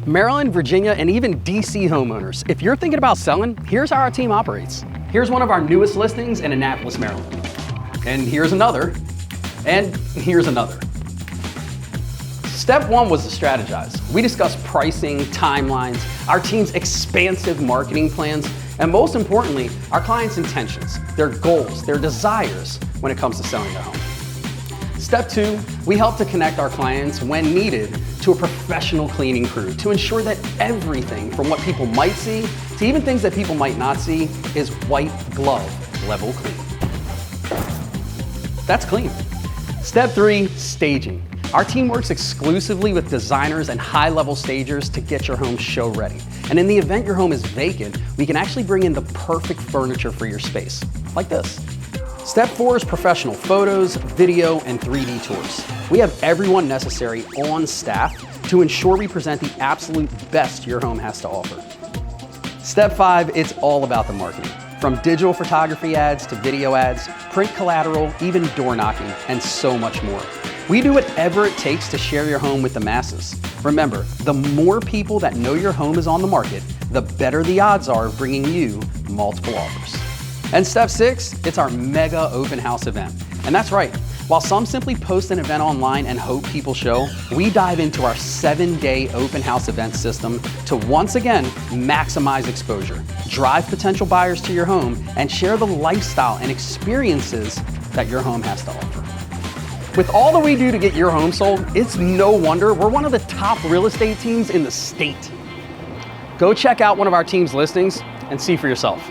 Maryland, Virginia, and even DC homeowners, if you're thinking about selling, here's how our team operates. Here's one of our newest listings in Annapolis, Maryland. And here's another, and here's another. Step one was to strategize. We discussed pricing, timelines, our team's expansive marketing plans, and most importantly, our clients' intentions, their goals, their desires when it comes to selling their home. Step two, we help to connect our clients when needed to a professional cleaning crew to ensure that everything from what people might see to even things that people might not see is white glove level clean. That's clean. Step three, staging. Our team works exclusively with designers and high-level stagers to get your home show ready. And in the event your home is vacant, we can actually bring in the perfect furniture for your space, like this. Step four is professional photos, video, and 3D tours. We have everyone necessary on staff to ensure we present the absolute best your home has to offer. Step five, it's all about the marketing. From digital photography ads to video ads, print collateral, even door knocking, and so much more. We do whatever it takes to share your home with the masses. Remember, the more people that know your home is on the market, the better the odds are of bringing you multiple offers. And step six, it's our mega open house event. And that's right, while some simply post an event online and hope people show, we dive into our 7-day open house event system to once again maximize exposure, drive potential buyers to your home, and share the lifestyle and experiences that your home has to offer. With all that we do to get your home sold, it's no wonder we're one of the top real estate teams in the state. Go check out one of our team's listings and see for yourself.